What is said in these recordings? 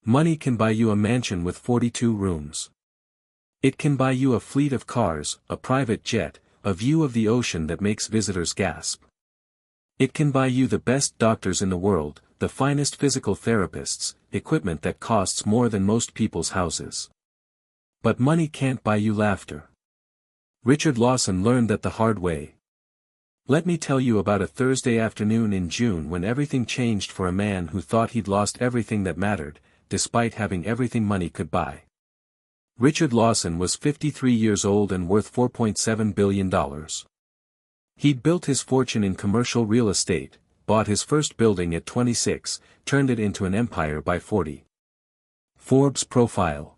Money can buy you a mansion with 42 rooms. It can buy you a fleet of cars, a private jet, a view of the ocean that makes visitors gasp. It can buy you the best doctors in the world, the finest physical therapists, equipment that costs more than most people's houses. But money can't buy you laughter. Richard Lawson learned that the hard way. Let me tell you about a Thursday afternoon in June when everything changed for a man who thought he'd lost everything that mattered, despite having everything money could buy. Richard Lawson was 53 years old and worth $4.7 billion. He'd built his fortune in commercial real estate, bought his first building at 26, turned it into an empire by 40. Forbes profile.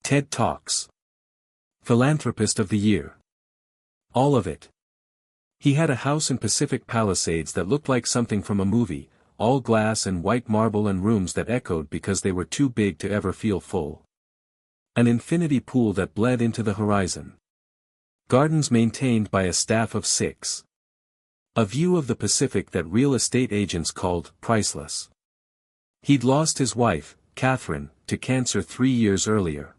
TED Talks. Philanthropist of the Year. All of it. He had a house in Pacific Palisades that looked like something from a movie, all glass and white marble and rooms that echoed because they were too big to ever feel full. An infinity pool that bled into the horizon. Gardens maintained by a staff of 6. A view of the Pacific that real estate agents called priceless. He'd lost his wife, Catherine, to cancer 3 years earlier.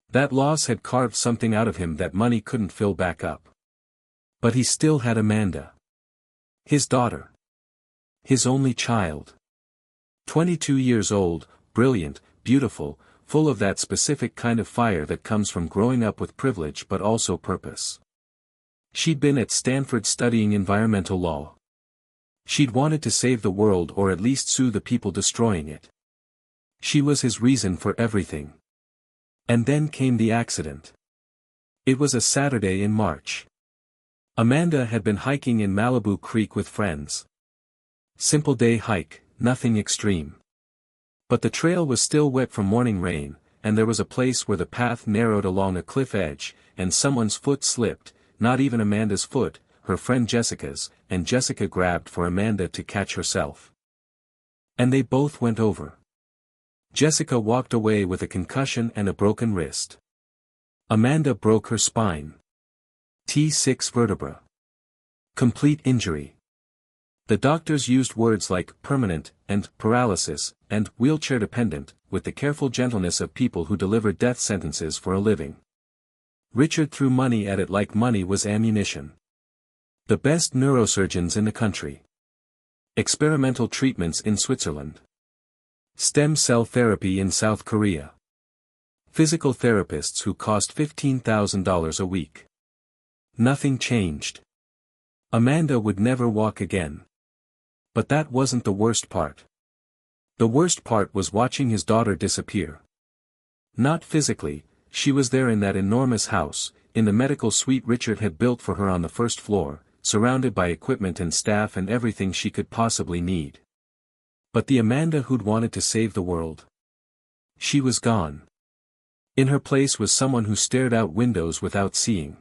That loss had carved something out of him that money couldn't fill back up. But he still had Amanda. His daughter. His only child. 22 years old, brilliant, beautiful, full of that specific kind of fire that comes from growing up with privilege but also purpose. She'd been at Stanford studying environmental law. She'd wanted to save the world or at least sue the people destroying it. She was his reason for everything. And then came the accident. It was a Saturday in March. Amanda had been hiking in Malibu Creek with friends. Simple day hike, nothing extreme. But the trail was still wet from morning rain, and there was a place where the path narrowed along a cliff edge, and someone's foot slipped, not even Amanda's foot, her friend Jessica's, and Jessica grabbed for Amanda to catch herself. And they both went over. Jessica walked away with a concussion and a broken wrist. Amanda broke her spine. T6 vertebra. Complete injury. The doctors used words like permanent, and paralysis, and wheelchair-dependent, with the careful gentleness of people who deliver death sentences for a living. Richard threw money at it like money was ammunition. The best neurosurgeons in the country. Experimental treatments in Switzerland. Stem cell therapy in South Korea. Physical therapists who cost $15,000 a week. Nothing changed. Amanda would never walk again. But that wasn't the worst part. The worst part was watching his daughter disappear. Not physically, she was there in that enormous house, in the medical suite Richard had built for her on the first floor, surrounded by equipment and staff and everything she could possibly need. But the Amanda who'd wanted to save the world. She was gone. In her place was someone who stared out windows without seeing.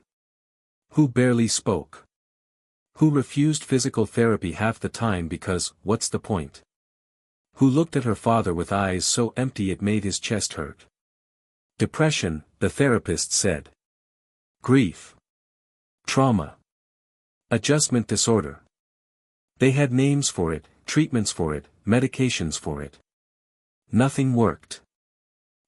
Who barely spoke. Who refused physical therapy half the time because, what's the point? Who looked at her father with eyes so empty it made his chest hurt. Depression, the therapist said. Grief. Trauma. Adjustment disorder. They had names for it, treatments for it, medications for it. Nothing worked.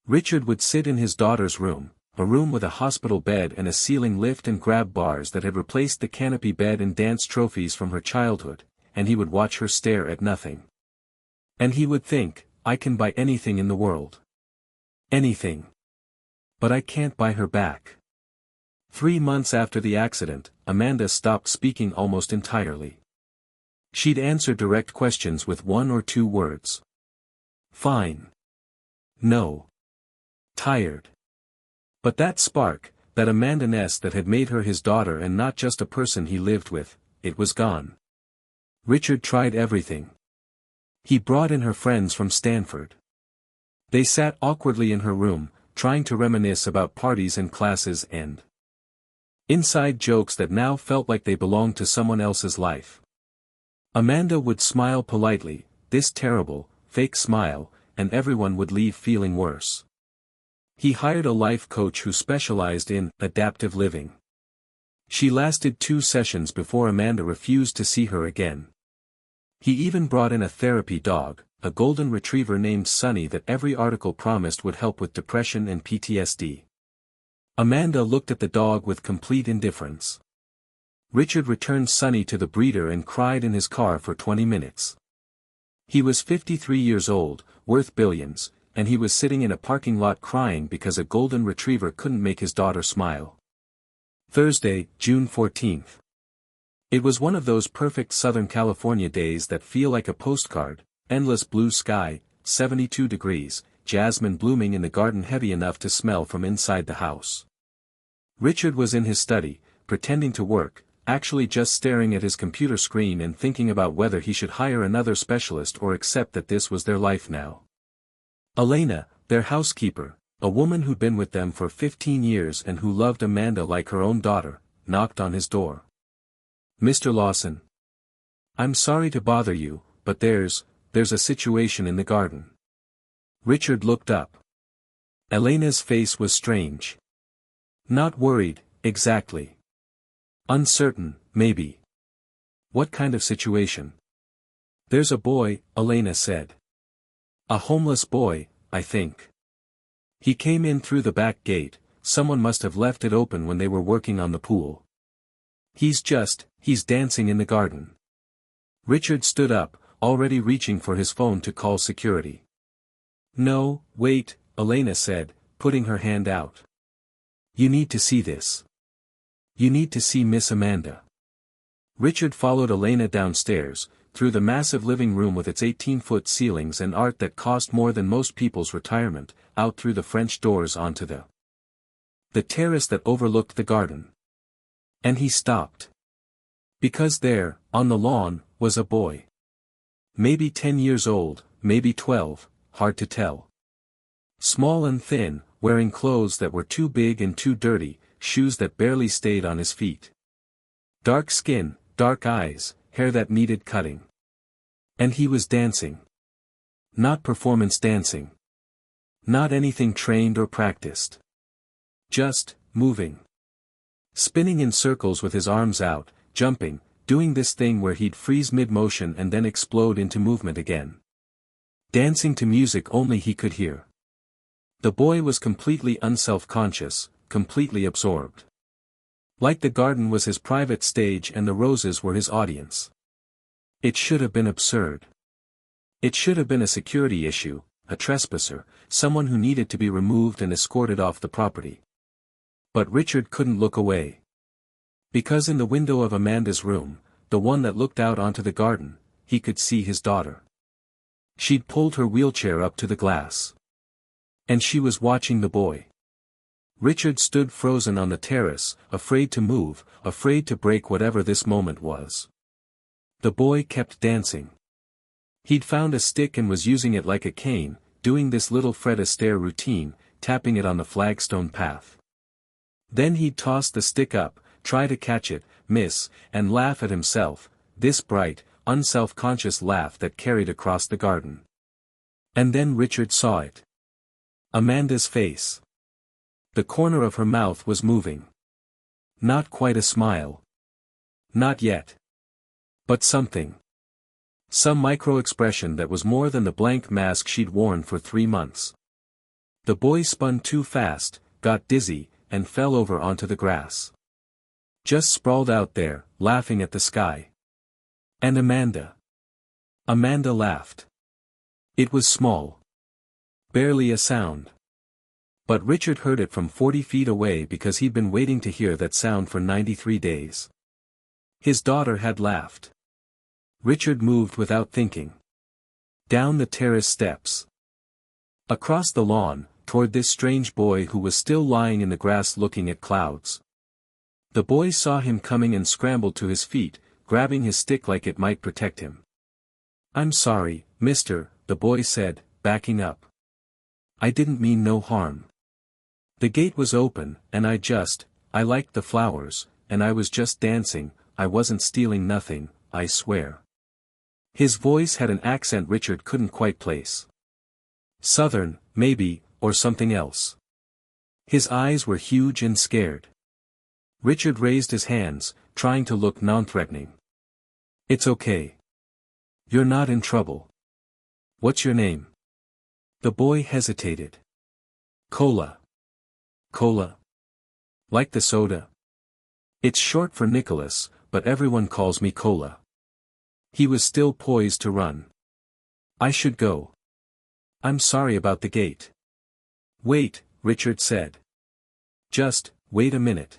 Richard would sit in his daughter's room, a room with a hospital bed and a ceiling lift and grab bars that had replaced the canopy bed and dance trophies from her childhood, and he would watch her stare at nothing. And he would think, I can buy anything in the world. Anything. But I can't buy her back. 3 months after the accident, Amanda stopped speaking almost entirely. She'd answer direct questions with 1 or 2 words. Fine. No. Tired. But that spark, that Amanda-ness that had made her his daughter and not just a person he lived with, it was gone. Richard tried everything. He brought in her friends from Stanford. They sat awkwardly in her room, trying to reminisce about parties and classes and inside jokes that now felt like they belonged to someone else's life. Amanda would smile politely, this terrible, fake smile, and everyone would leave feeling worse. He hired a life coach who specialized in adaptive living. She lasted 2 sessions before Amanda refused to see her again. He even brought in a therapy dog, a golden retriever named Sunny that every article promised would help with depression and PTSD. Amanda looked at the dog with complete indifference. Richard returned Sunny to the breeder and cried in his car for 20 minutes. He was 53 years old, worth billions, and he was sitting in a parking lot crying because a golden retriever couldn't make his daughter smile. Thursday, June 14th. It was one of those perfect Southern California days that feel like a postcard, endless blue sky, 72 degrees, jasmine blooming in the garden heavy enough to smell from inside the house. Richard was in his study, pretending to work, actually just staring at his computer screen and thinking about whether he should hire another specialist or accept that this was their life now. Elena, their housekeeper, a woman who'd been with them for 15 years and who loved Amanda like her own daughter, knocked on his door. "Mr. Lawson. I'm sorry to bother you, but there's a situation in the garden." Richard looked up. Elena's face was strange. Not worried, exactly. Uncertain, maybe. What kind of situation? "There's a boy," Elena said. "A homeless boy, I think. He came in through the back gate, someone must have left it open when they were working on the pool. He's dancing in the garden." Richard stood up, already reaching for his phone to call security. "No, wait," Elena said, putting her hand out. "You need to see this. You need to see Miss Amanda." Richard followed Elena downstairs, through the massive living room with its 18-foot ceilings and art that cost more than most people's retirement, out through the French doors onto the terrace that overlooked the garden. And he stopped. Because there, on the lawn, was a boy. Maybe 10 years old, maybe 12, hard to tell. Small and thin, wearing clothes that were too big and too dirty, shoes that barely stayed on his feet. Dark skin, dark eyes, hair that needed cutting. And he was dancing. Not performance dancing. Not anything trained or practiced. Just, moving. Spinning in circles with his arms out, jumping, doing this thing where he'd freeze mid-motion and then explode into movement again. Dancing to music only he could hear. The boy was completely unself-conscious, completely absorbed. Like the garden was his private stage and the roses were his audience. It should have been absurd. It should have been a security issue, a trespasser, someone who needed to be removed and escorted off the property. But Richard couldn't look away. Because in the window of Amanda's room, the one that looked out onto the garden, he could see his daughter. She'd pulled her wheelchair up to the glass. And she was watching the boy. Richard stood frozen on the terrace, afraid to move, afraid to break whatever this moment was. The boy kept dancing. He'd found a stick and was using it like a cane, doing this little Fred Astaire routine, tapping it on the flagstone path. Then he'd toss the stick up, try to catch it, miss, and laugh at himself, this bright, unself-conscious laugh that carried across the garden. And then Richard saw it. Amanda's face. The corner of her mouth was moving. Not quite a smile. Not yet. But something. Some micro-expression that was more than the blank mask she'd worn for 3 months. The boy spun too fast, got dizzy, and fell over onto the grass. Just sprawled out there, laughing at the sky. And Amanda. Amanda laughed. It was small. Barely a sound. But Richard heard it from 40 feet away because he'd been waiting to hear that sound for 93 days. His daughter had laughed. Richard moved without thinking. Down the terrace steps. Across the lawn, toward this strange boy who was still lying in the grass looking at clouds. The boy saw him coming and scrambled to his feet, grabbing his stick like it might protect him. "I'm sorry, mister," the boy said, backing up. "I didn't mean no harm. The gate was open, and I liked the flowers, and I was just dancing, I wasn't stealing nothing, I swear." His voice had an accent Richard couldn't quite place. Southern, maybe, or something else. His eyes were huge and scared. Richard raised his hands, trying to look non-threatening. "It's okay. You're not in trouble. What's your name? The boy hesitated. Cola. Cola. Like the soda? It's short for Nicholas, but everyone calls me Cola. He was still poised to run. I should go. I'm sorry about the gate. Wait, Richard said. Just, wait a minute.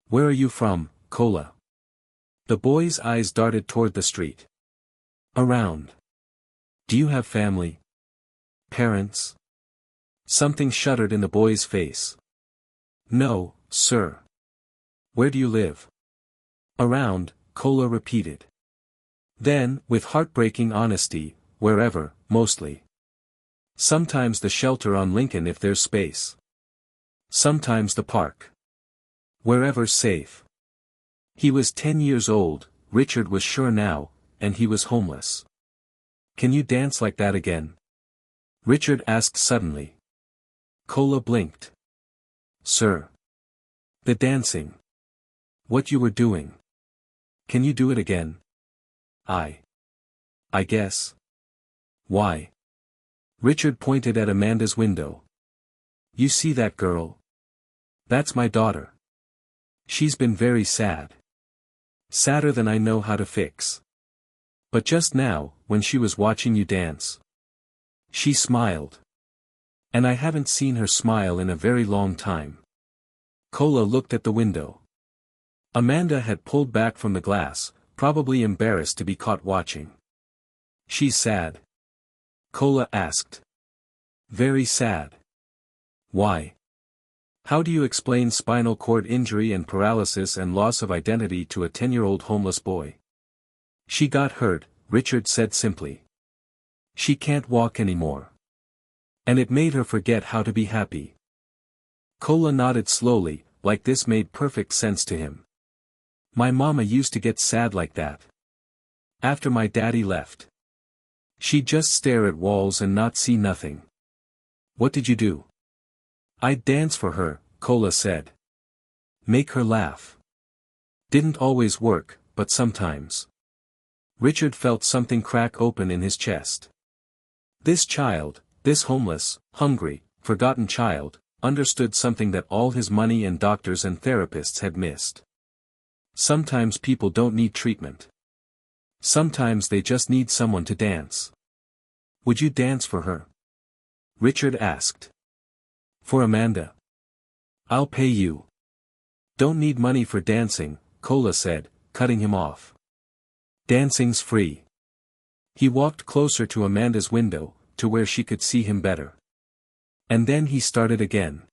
Where are you from, Cola? The boy's eyes darted toward the street. Around. Do you have family? Parents? Something shuddered in the boy's face. No, sir. Where do you live? Around, Cola repeated. Then, with heartbreaking honesty, wherever, mostly. Sometimes the shelter on Lincoln if there's space. Sometimes the park. Wherever's safe. He was 10 years old, Richard was sure now, and he was homeless. Can you dance like that again? Richard asked suddenly. Cola blinked. Sir. The dancing. What you were doing. Can you do it again? I guess. Why? Richard pointed at Amanda's window. You see that girl? That's my daughter. She's been very sad. Sadder than I know how to fix. But just now, when she was watching you dance. She smiled. And I haven't seen her smile in a very long time. Cola looked at the window. Amanda had pulled back from the glass, probably embarrassed to be caught watching. She's sad? Cola asked. Very sad. Why? How do you explain spinal cord injury and paralysis and loss of identity to a 10-year-old homeless boy? She got hurt, Richard said simply. She can't walk anymore. And it made her forget how to be happy. Cola nodded slowly, like this made perfect sense to him. My mama used to get sad like that. After my daddy left. She'd just stare at walls and not see nothing. What did you do? I'd dance for her, Cola said. Make her laugh. Didn't always work, but sometimes. Richard felt something crack open in his chest. This child, this homeless, hungry, forgotten child, understood something that all his money and doctors and therapists had missed. Sometimes people don't need treatment. Sometimes they just need someone to dance. Would you dance for her? Richard asked. For Amanda. I'll pay you. Don't need money for dancing, Cola said, cutting him off. Dancing's free. He walked closer to Amanda's window, to where she could see him better. And then he started again.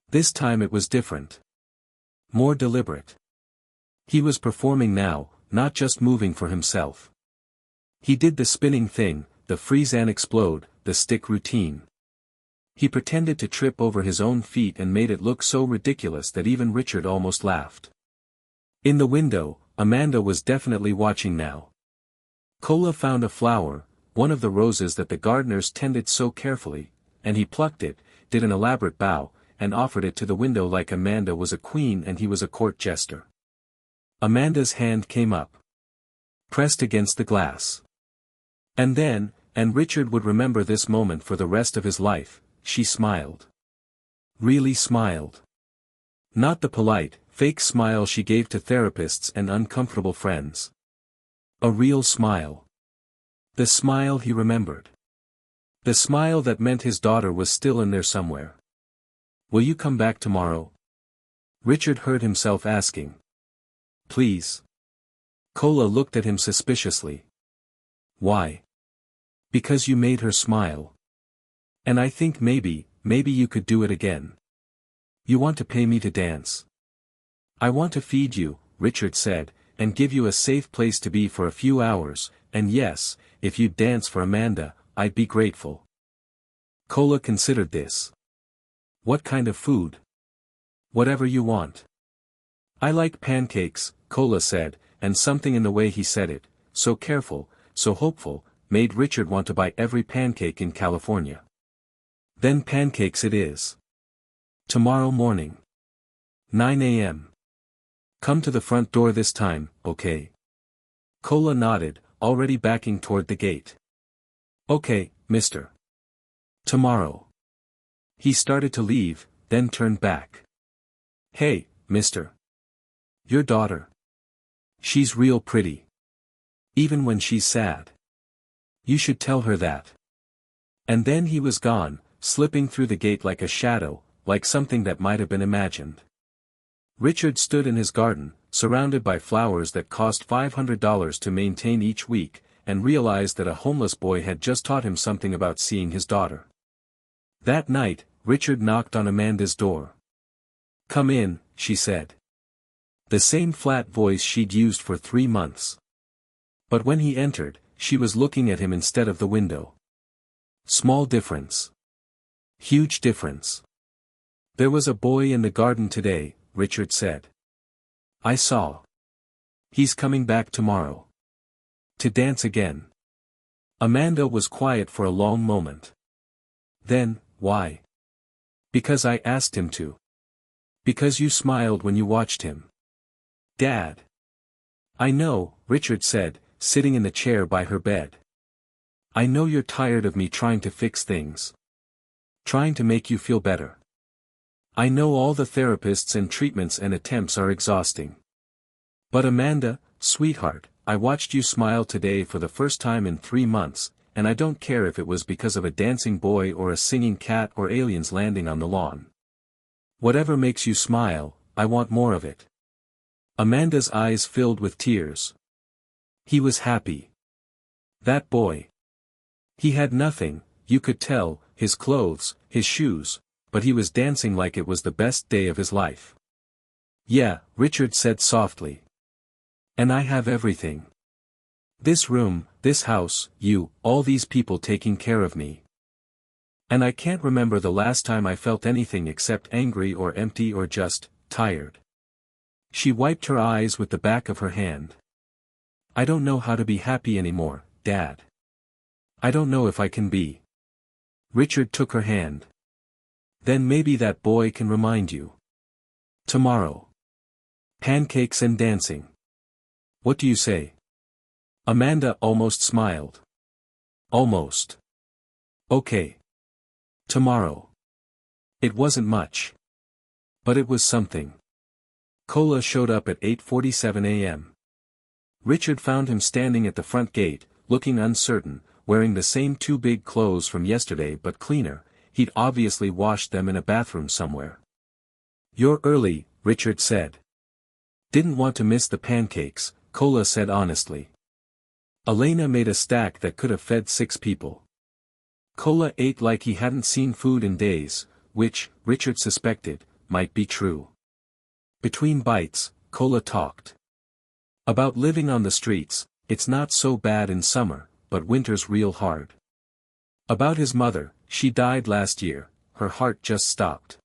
This time it was different. More deliberate. He was performing now, not just moving for himself. He did the spinning thing, the freeze and explode, the stick routine. He pretended to trip over his own feet and made it look so ridiculous that even Richard almost laughed. In the window, Amanda was definitely watching now. Cola found a flower, one of the roses that the gardeners tended so carefully, and he plucked it, did an elaborate bow, and offered it to the window like Amanda was a queen and he was a court jester. Amanda's hand came up. Pressed against the glass. And then, and Richard would remember this moment for the rest of his life, she smiled. Really smiled. Not the polite, fake smile she gave to therapists and uncomfortable friends. A real smile. The smile he remembered. The smile that meant his daughter was still in there somewhere. Will you come back tomorrow? Richard heard himself asking. Please. Cola looked at him suspiciously. Why? Because you made her smile. And I think maybe you could do it again. You want to pay me to dance. I want to feed you, Richard said, and give you a safe place to be for a few hours, and yes, if you'd dance for Amanda, I'd be grateful. Cola considered this. What kind of food? Whatever you want. I like pancakes, Cola said, and something in the way he said it, so careful, so hopeful, made Richard want to buy every pancake in California. Then pancakes it is. Tomorrow morning. 9 a.m. Come to the front door this time, okay? Cola nodded, already backing toward the gate. "Okay, mister. Tomorrow." He started to leave, then turned back. "Hey, mister. Your daughter. She's real pretty. Even when she's sad. You should tell her that." And then he was gone, slipping through the gate like a shadow, like something that might have been imagined. Richard stood in his garden, surrounded by flowers that cost $500 to maintain each week, and realized that a homeless boy had just taught him something about seeing his daughter. That night, Richard knocked on Amanda's door. "Come in," she said. The same flat voice she'd used for 3 months. But when he entered, she was looking at him instead of the window. Small difference. Huge difference. "There was a boy in the garden today," Richard said. "I saw. He's coming back tomorrow. To dance again." Amanda was quiet for a long moment. Then, "Why?" "Because I asked him to. Because you smiled when you watched him." "Dad." "I know," Richard said, sitting in the chair by her bed. "I know you're tired of me trying to fix things. Trying to make you feel better. I know all the therapists and treatments and attempts are exhausting. But Amanda, sweetheart, I watched you smile today for the first time in 3 months, and I don't care if it was because of a dancing boy or a singing cat or aliens landing on the lawn. Whatever makes you smile, I want more of it." Amanda's eyes filled with tears. He was happy. That boy. He had nothing, you could tell, his clothes, his shoes, but he was dancing like it was the best day of his life. "Yeah," Richard said softly. "And I have everything. This room, this house, you, all these people taking care of me. And I can't remember the last time I felt anything except angry or empty or just tired." She wiped her eyes with the back of her hand. "I don't know how to be happy anymore, Dad. I don't know if I can be." Richard took her hand. "Then maybe that boy can remind you. Tomorrow. Pancakes and dancing. What do you say?" Amanda almost smiled. "Almost. Okay. Tomorrow." It wasn't much. But it was something. Cola showed up at 8:47 a.m. Richard found him standing at the front gate, looking uncertain, wearing the same 2 big clothes from yesterday but cleaner. He'd obviously washed them in a bathroom somewhere. "You're early," Richard said. "Didn't want to miss the pancakes," Cola said honestly. Elena made a stack that could have fed 6 people. Cola ate like he hadn't seen food in days, which, Richard suspected, might be true. Between bites, Cola talked. About living on the streets. It's not so bad in summer, but winter's real hard. About his mother, she died last year, her heart just stopped.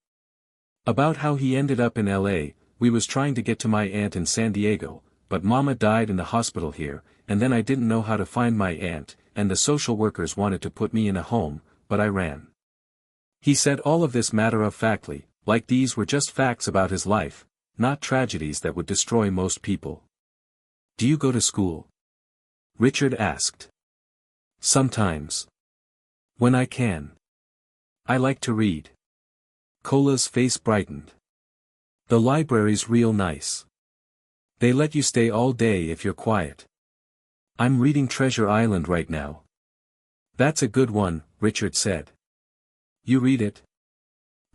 About how he ended up in LA, we was trying to get to my aunt in San Diego, but Mama died in the hospital here, and then I didn't know how to find my aunt, and the social workers wanted to put me in a home, but I ran. He said all of this matter-of-factly, like these were just facts about his life, not tragedies that would destroy most people. Do you go to school? Richard asked. Sometimes. When I can. I like to read. Cola's face brightened. The library's real nice. They let you stay all day if you're quiet. I'm reading Treasure Island right now. That's a good one, Richard said. You read it?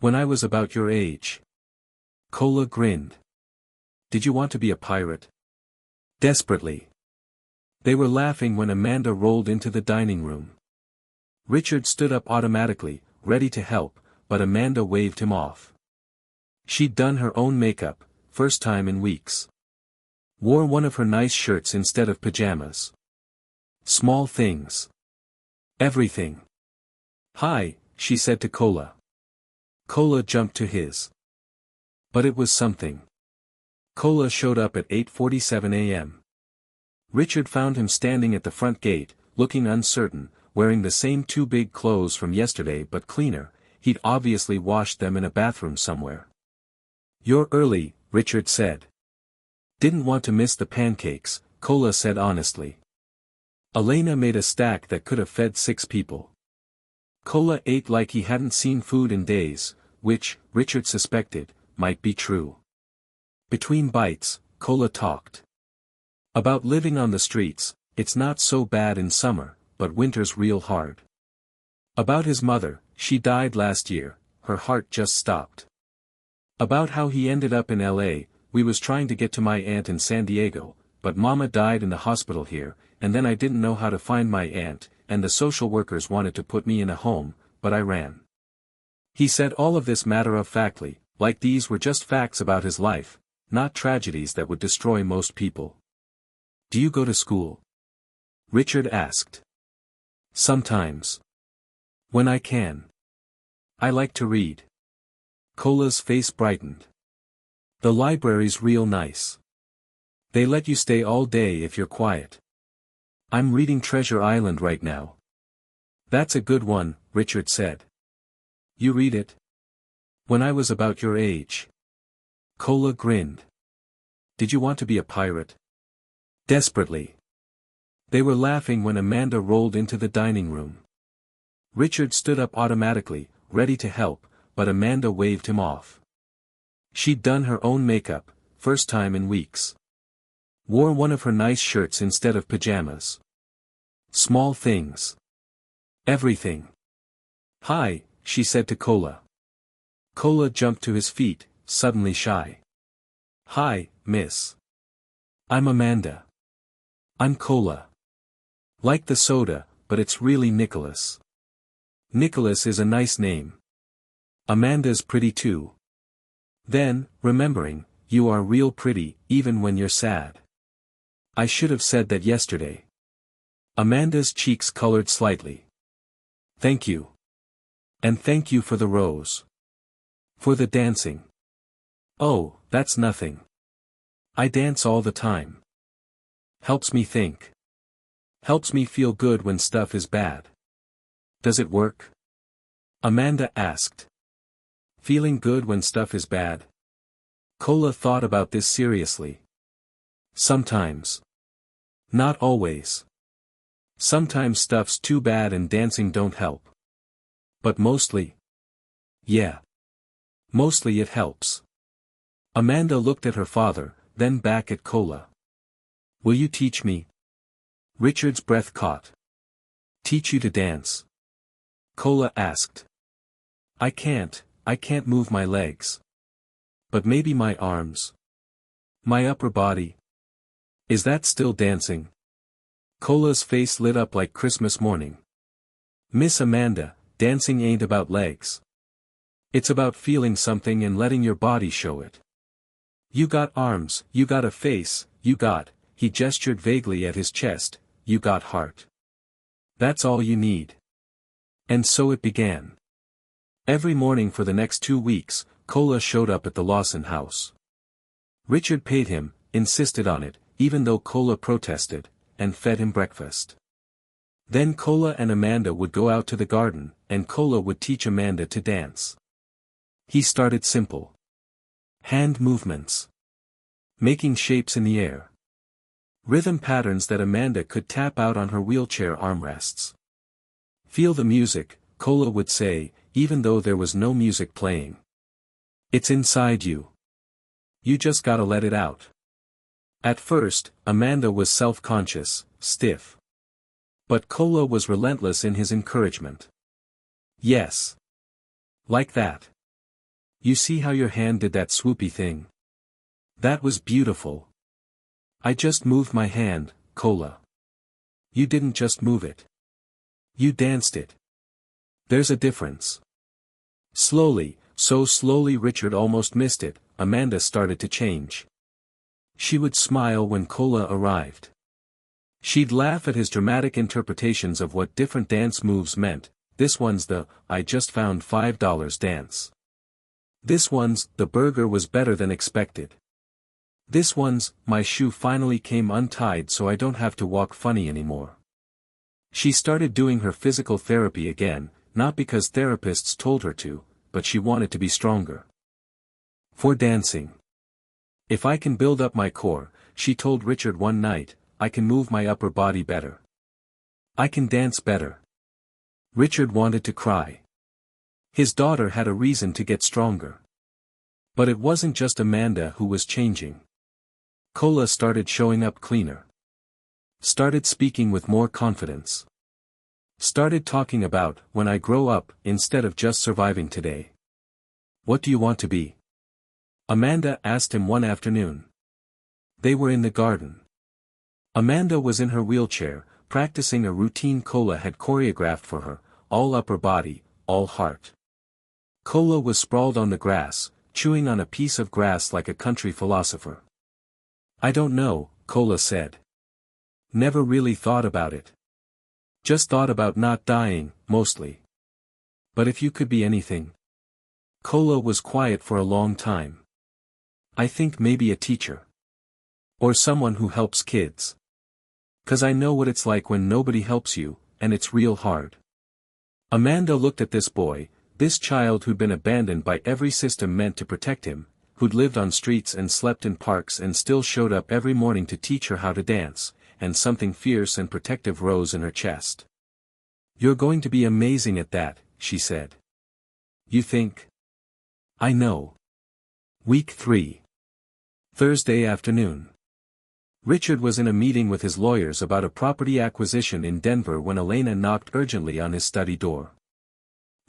When I was about your age. Cola grinned. Did you want to be a pirate? Desperately. They were laughing when Amanda rolled into the dining room. Richard stood up automatically, ready to help, but Amanda waved him off. She'd done her own makeup, first time in weeks. Wore one of her nice shirts instead of pajamas. Small things. Everything. Hi, she said to Cola. Cola jumped to his. But it was something. Cola showed up at 8:47 a.m. Richard found him standing at the front gate, looking uncertain, wearing the same 2 big clothes from yesterday but cleaner. He'd obviously washed them in a bathroom somewhere. You're early, Richard said. Didn't want to miss the pancakes, Cola said honestly. Elena made a stack that could have fed 6 people. Cola ate like he hadn't seen food in days, which, Richard suspected, might be true. Between bites, Cola talked about living on the streets. It's not so bad in summer, but winter's real hard. About his mother, she died last year, her heart just stopped. About how he ended up in LA, we was trying to get to my aunt in San Diego, but Mama died in the hospital here, and then I didn't know how to find my aunt, and the social workers wanted to put me in a home, but I ran. He said all of this matter-of-factly, like these were just facts about his life, not tragedies that would destroy most people. Do you go to school? Richard asked. Sometimes. When I can. I like to read. Cola's face brightened. The library's real nice. They let you stay all day if you're quiet. I'm reading Treasure Island right now. That's a good one, Richard said. You read it? When I was about your age. Cola grinned. Did you want to be a pirate? Desperately. They were laughing when Amanda rolled into the dining room. Richard stood up automatically, ready to help, but Amanda waved him off. She'd done her own makeup, first time in weeks. Wore one of her nice shirts instead of pajamas. Small things. Everything. Hi, she said to Cola. Cola jumped to his feet, suddenly shy. Hi, miss. I'm Amanda. I'm Cola. Like the soda, but it's really Nicholas. Nicholas is a nice name. Amanda's pretty too. Then, remembering, you are real pretty, even when you're sad. I should have said that yesterday. Amanda's cheeks colored slightly. Thank you. And thank you for the rose. For the dancing. Oh, that's nothing. I dance all the time. Helps me think. Helps me feel good when stuff is bad. Does it work? Amanda asked. Feeling good when stuff is bad? Cola thought about this seriously. Sometimes. Not always. Sometimes stuff's too bad and dancing don't help. But mostly. Yeah. Mostly it helps. Amanda looked at her father, then back at Cola. Will you teach me? Richard's breath caught. Teach you to dance? Cola asked. I can't move my legs. But maybe my arms. My upper body. Is that still dancing? Cola's face lit up like Christmas morning. Miss Amanda, dancing ain't about legs. It's about feeling something and letting your body show it. You got arms, you got a face, you got, he gestured vaguely at his chest, you got heart. That's all you need. And so it began. Every morning for the next 2 weeks, Cola showed up at the Lawson house. Richard paid him, insisted on it, even though Cola protested, and fed him breakfast. Then Cola and Amanda would go out to the garden, and Cola would teach Amanda to dance. He started simple. Hand movements. Making shapes in the air. Rhythm patterns that Amanda could tap out on her wheelchair armrests. Feel the music, Cola would say, even though there was no music playing. It's inside you. You just gotta let it out. At first, Amanda was self-conscious, stiff. But Cola was relentless in his encouragement. Yes. Like that. You see how your hand did that swoopy thing? That was beautiful. I just moved my hand, Cola. You didn't just move it. You danced it. There's a difference. Slowly, so slowly Richard almost missed it, Amanda started to change. She would smile when Cola arrived. She'd laugh at his dramatic interpretations of what different dance moves meant. This one's the, I just found $5 dance. This one's, the burger was better than expected. This one's, my shoe finally came untied so I don't have to walk funny anymore. She started doing her physical therapy again, not because therapists told her to, but she wanted to be stronger. For dancing. If I can build up my core, she told Richard one night, I can move my upper body better. I can dance better. Richard wanted to cry. His daughter had a reason to get stronger. But it wasn't just Amanda who was changing. Cola started showing up cleaner. Started speaking with more confidence. Started talking about, when I grow up, instead of just surviving today. What do you want to be? Amanda asked him one afternoon. They were in the garden. Amanda was in her wheelchair, practicing a routine Cola had choreographed for her, all upper body, all heart. Cola was sprawled on the grass, chewing on a piece of grass like a country philosopher. I don't know, Cola said. Never really thought about it. Just thought about not dying, mostly. But if you could be anything. Cola was quiet for a long time. I think maybe a teacher. Or someone who helps kids. 'Cause I know what it's like when nobody helps you, and it's real hard. Amanda looked at this boy, this child who'd been abandoned by every system meant to protect him, who'd lived on streets and slept in parks and still showed up every morning to teach her how to dance, and something fierce and protective rose in her chest. You're going to be amazing at that, she said. You think? I know. Week 3. Thursday afternoon. Richard was in a meeting with his lawyers about a property acquisition in Denver when Elena knocked urgently on his study door.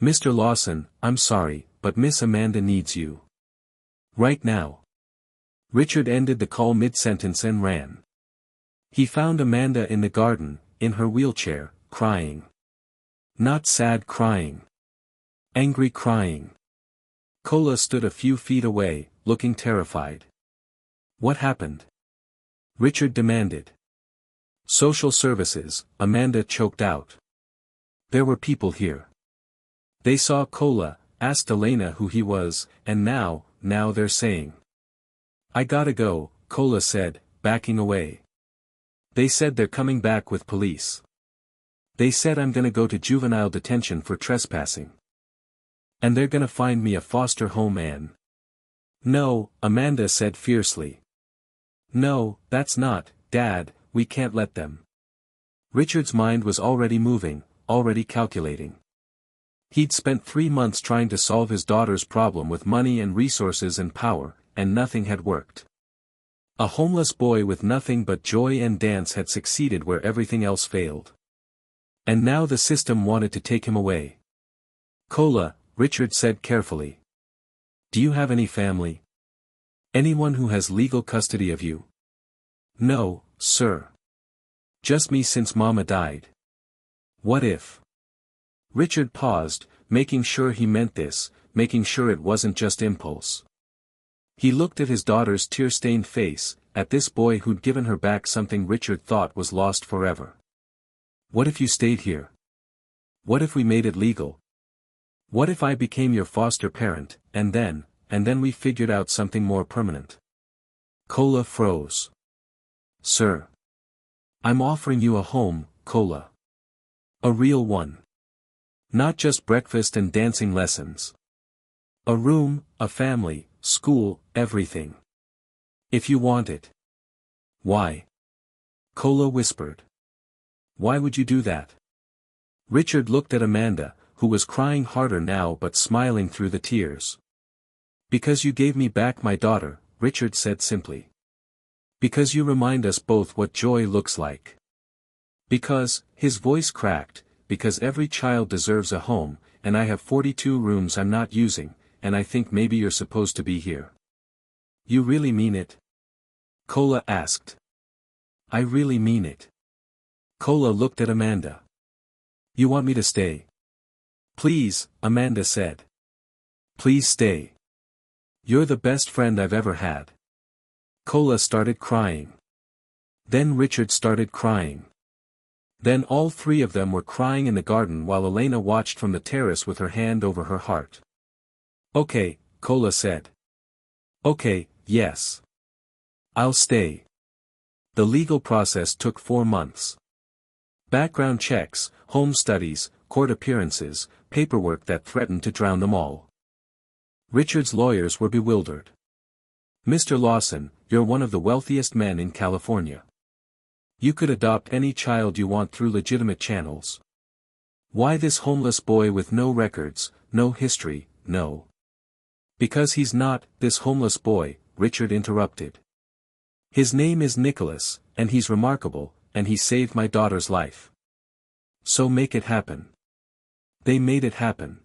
Mr. Lawson, I'm sorry, but Miss Amanda needs you. Right now. Richard ended the call mid-sentence and ran. He found Amanda in the garden, in her wheelchair, crying. Not sad crying. Angry crying. Cola stood a few feet away, looking terrified. What happened? Richard demanded. Social services, Amanda choked out. There were people here. They saw Cola, asked Elena who he was, and now they're saying. I gotta go, Cola said, backing away. They said they're coming back with police. They said I'm gonna go to juvenile detention for trespassing. And they're gonna find me a foster home and... No, Amanda said fiercely. No, that's not, Dad, we can't let them. Richard's mind was already moving, already calculating. He'd spent 3 months trying to solve his daughter's problem with money and resources and power, and nothing had worked. A homeless boy with nothing but joy and dance had succeeded where everything else failed. And now the system wanted to take him away. Cola, Richard said carefully. Do you have any family? Anyone who has legal custody of you? No, sir. Just me since Mama died. What if? Richard paused, making sure he meant this, making sure it wasn't just impulse. He looked at his daughter's tear-stained face, at this boy who'd given her back something Richard thought was lost forever. What if you stayed here? What if we made it legal? What if I became your foster parent, and then we figured out something more permanent? Cola froze. Sir. I'm offering you a home, Cola. A real one. Not just breakfast and dancing lessons. A room, a family, school, everything. If you want it. Why? Cola whispered. Why would you do that? Richard looked at Amanda, who was crying harder now but smiling through the tears. Because you gave me back my daughter, Richard said simply. Because you remind us both what joy looks like. Because, his voice cracked, because every child deserves a home, and I have 42 rooms I'm not using, and I think maybe you're supposed to be here. You really mean it? Cola asked. I really mean it. Cola looked at Amanda. You want me to stay? Please, Amanda said. Please stay. You're the best friend I've ever had. Cola started crying. Then Richard started crying. Then all 3 of them were crying in the garden while Elena watched from the terrace with her hand over her heart. Okay, Cola said. Okay, yes. I'll stay. The legal process took 4 months. Background checks, home studies, court appearances, paperwork that threatened to drown them all. Richard's lawyers were bewildered. Mr. Lawson, you're one of the wealthiest men in California. You could adopt any child you want through legitimate channels. Why this homeless boy with no records, no history, no? Because he's not, this homeless boy, Richard interrupted. His name is Nicholas, and he's remarkable, and he saved my daughter's life. So make it happen. They made it happen.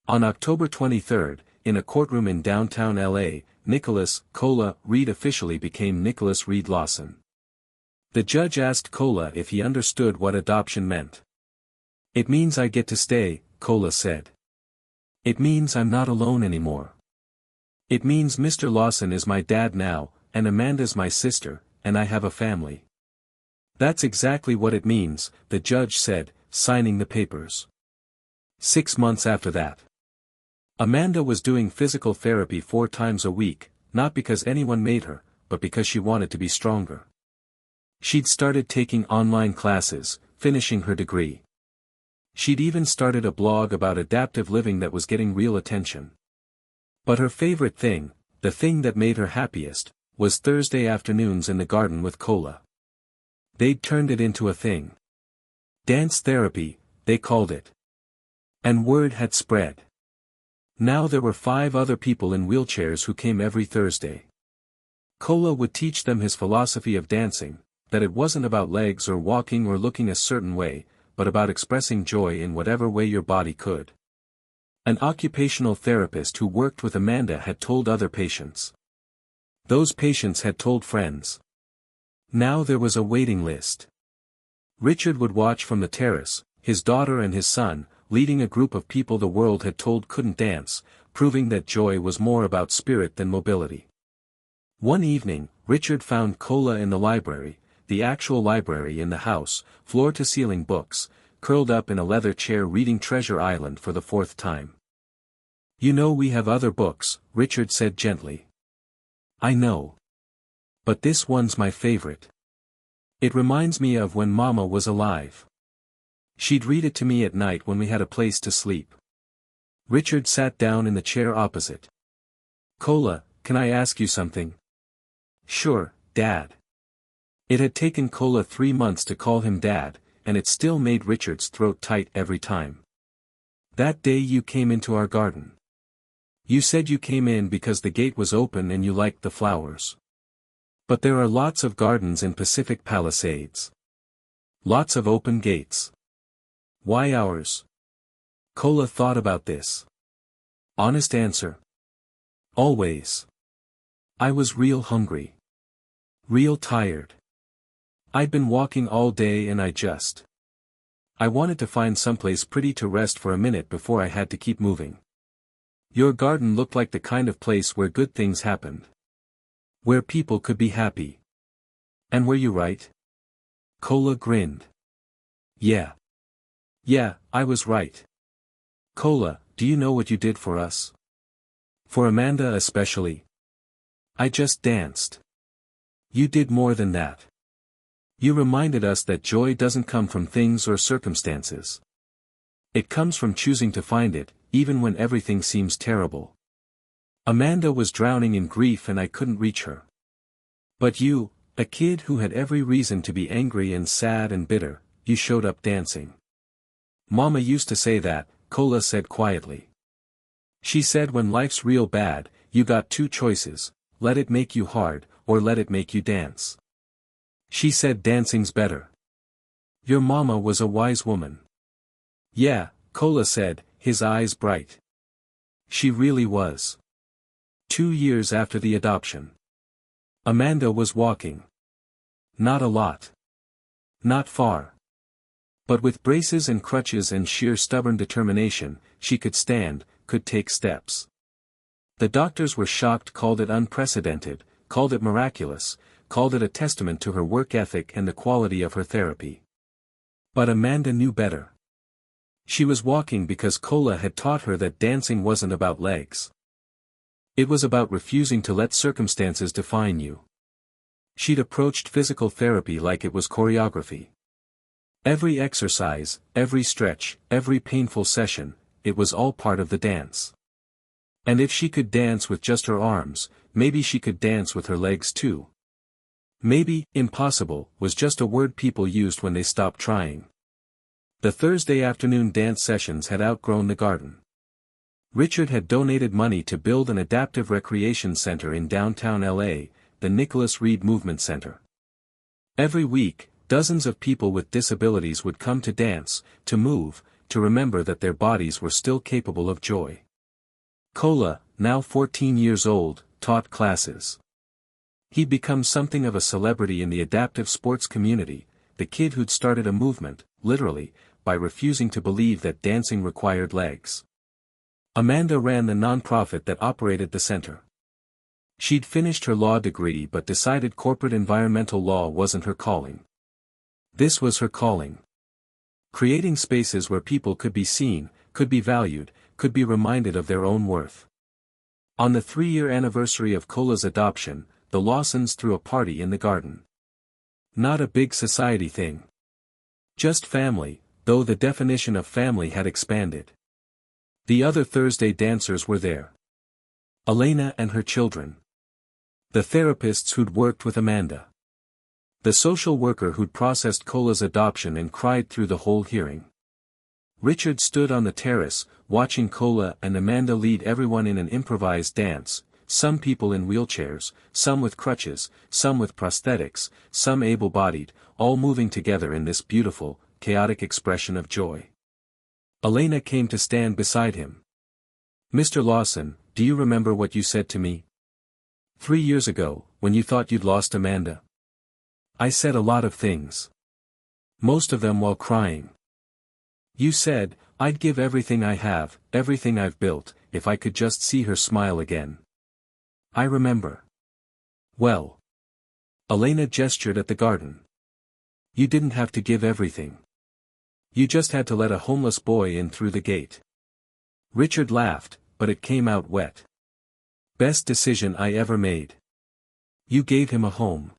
On October 23, in a courtroom in downtown LA, Nicholas Cola Reed officially became Nicholas Reed Lawson. The judge asked Cola if he understood what adoption meant. "It means I get to stay," Cola said. "It means I'm not alone anymore. It means Mr. Lawson is my dad now, and Amanda's my sister, and I have a family." "That's exactly what it means," the judge said, signing the papers. 6 months after that, Amanda was doing physical therapy 4 times a week, not because anyone made her, but because she wanted to be stronger. She'd started taking online classes, finishing her degree. She'd even started a blog about adaptive living that was getting real attention. But her favorite thing, the thing that made her happiest, was Thursday afternoons in the garden with Cola. They'd turned it into a thing. Dance therapy, they called it. And word had spread. Now there were 5 other people in wheelchairs who came every Thursday. Cola would teach them his philosophy of dancing, that it wasn't about legs or walking or looking a certain way, but about expressing joy in whatever way your body could. An occupational therapist who worked with Amanda had told other patients. Those patients had told friends. Now there was a waiting list. Richard would watch from the terrace, his daughter and his son, leading a group of people the world had told couldn't dance, proving that joy was more about spirit than mobility. One evening, Richard found Cola in the library, the actual library in the house, floor-to-ceiling books, curled up in a leather chair reading Treasure Island for the 4th time. "You know we have other books," Richard said gently. "I know. But this one's my favorite. It reminds me of when Mama was alive. She'd read it to me at night when we had a place to sleep." Richard sat down in the chair opposite. "Cola, can I ask you something?" "Sure, Dad." It had taken Cola 3 months to call him Dad, and it still made Richard's throat tight every time. "That day you came into our garden. You said you came in because the gate was open and you liked the flowers. But there are lots of gardens in Pacific Palisades. Lots of open gates. Why ours?" Cola thought about this. Honest answer. "Always. I was real hungry. Real tired. I'd been walking all day and I wanted to find someplace pretty to rest for a minute before I had to keep moving. Your garden looked like the kind of place where good things happened. Where people could be happy. And were you right?" Cola grinned. Yeah. Yeah, I was right. Cola, do you know what you did for us? For Amanda especially. I just danced. You did more than that. You reminded us that joy doesn't come from things or circumstances. It comes from choosing to find it, even when everything seems terrible. Amanda was drowning in grief and I couldn't reach her. But you, a kid who had every reason to be angry and sad and bitter, you showed up dancing. Mama used to say that, Cola said quietly. She said when life's real bad, you got 2 choices, let it make you hard, or let it make you dance. She said dancing's better. Your mama was a wise woman. Yeah, Cola said, his eyes bright. She really was. 2 years after the adoption. Amanda was walking. Not a lot. Not far. But with braces and crutches and sheer stubborn determination, she could stand, could take steps. The doctors were shocked, called it unprecedented, called it miraculous, called it a testament to her work ethic and the quality of her therapy. But Amanda knew better. She was walking because Cola had taught her that dancing wasn't about legs. It was about refusing to let circumstances define you. She'd approached physical therapy like it was choreography. Every exercise, every stretch, every painful session, it was all part of the dance. And if she could dance with just her arms, maybe she could dance with her legs too. Maybe, impossible, was just a word people used when they stopped trying. The Thursday afternoon dance sessions had outgrown the garden. Richard had donated money to build an adaptive recreation center in downtown LA, the Nicholas Reed Movement Center. Every week, dozens of people with disabilities would come to dance, to move, to remember that their bodies were still capable of joy. Kola, now 14 years old, taught classes. He'd become something of a celebrity in the adaptive sports community, the kid who'd started a movement, literally, by refusing to believe that dancing required legs. Amanda ran the nonprofit that operated the center. She'd finished her law degree but decided corporate environmental law wasn't her calling. This was her calling. Creating spaces where people could be seen, could be valued, could be reminded of their own worth. On the 3-year anniversary of Kola's adoption, the Lawsons threw a party in the garden. Not a big society thing. Just family, though the definition of family had expanded. The other Thursday dancers were there. Elena and her children. The therapists who'd worked with Amanda. The social worker who'd processed Kola's adoption and cried through the whole hearing. Richard stood on the terrace, watching Kola and Amanda lead everyone in an improvised dance, some people in wheelchairs, some with crutches, some with prosthetics, some able-bodied, all moving together in this beautiful, chaotic expression of joy. Elena came to stand beside him. "Mr. Lawson, do you remember what you said to me? 3 years ago, when you thought you'd lost Amanda? I said a lot of things. Most of them while crying. You said, I'd give everything I have, everything I've built, if I could just see her smile again. I remember." "Well." Elena gestured at the garden. "You didn't have to give everything. You just had to let a homeless boy in through the gate." Richard laughed, but it came out wet. "Best decision I ever made. You gave him a home."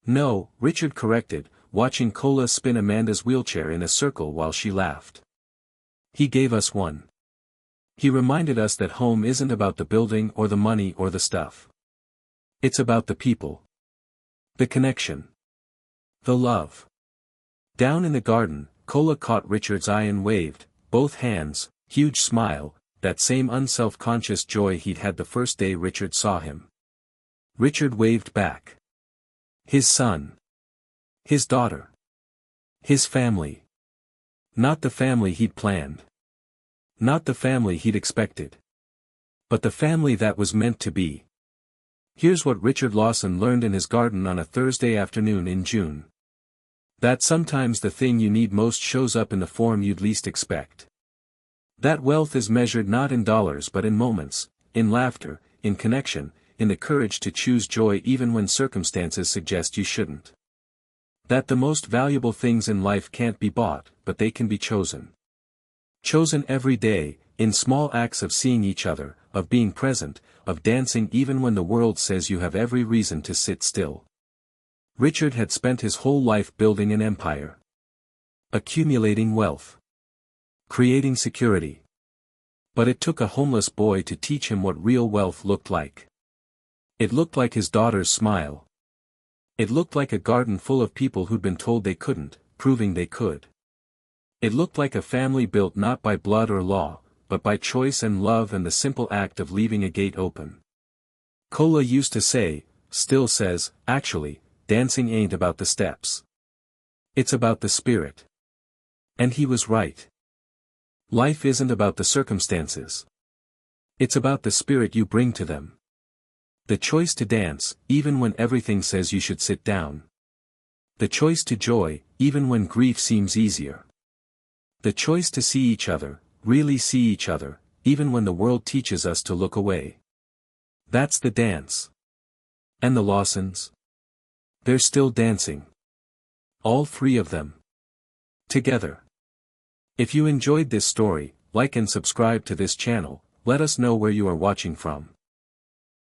"No," Richard corrected, watching Kola spin Amanda's wheelchair in a circle while she laughed. "He gave us one. He reminded us that home isn't about the building or the money or the stuff. It's about the people. The connection. The love." Down in the garden, Kola caught Richard's eye and waved, both hands, huge smile, that same unself-conscious joy he'd had the first day Richard saw him. Richard waved back. His son. His daughter. His family. Not the family he'd planned. Not the family he'd expected. But the family that was meant to be. Here's what Richard Lawson learned in his garden on a Thursday afternoon in June. That sometimes the thing you need most shows up in the form you'd least expect. That wealth is measured not in dollars but in moments, in laughter, in connection, in the courage to choose joy even when circumstances suggest you shouldn't. That the most valuable things in life can't be bought, but they can be chosen. Chosen every day, in small acts of seeing each other, of being present, of dancing even when the world says you have every reason to sit still. Richard had spent his whole life building an empire. Accumulating wealth. Creating security. But it took a homeless boy to teach him what real wealth looked like. It looked like his daughter's smile. It looked like a garden full of people who'd been told they couldn't, proving they could. It looked like a family built not by blood or law, but by choice and love and the simple act of leaving a gate open. Kola used to say, still says, actually, dancing ain't about the steps. It's about the spirit. And he was right. Life isn't about the circumstances. It's about the spirit you bring to them. The choice to dance, even when everything says you should sit down. The choice to joy, even when grief seems easier. The choice to see each other, really see each other, even when the world teaches us to look away. That's the dance. And the Lawsons? They're still dancing. All three of them. Together. If you enjoyed this story, like and subscribe to this channel, let us know where you are watching from.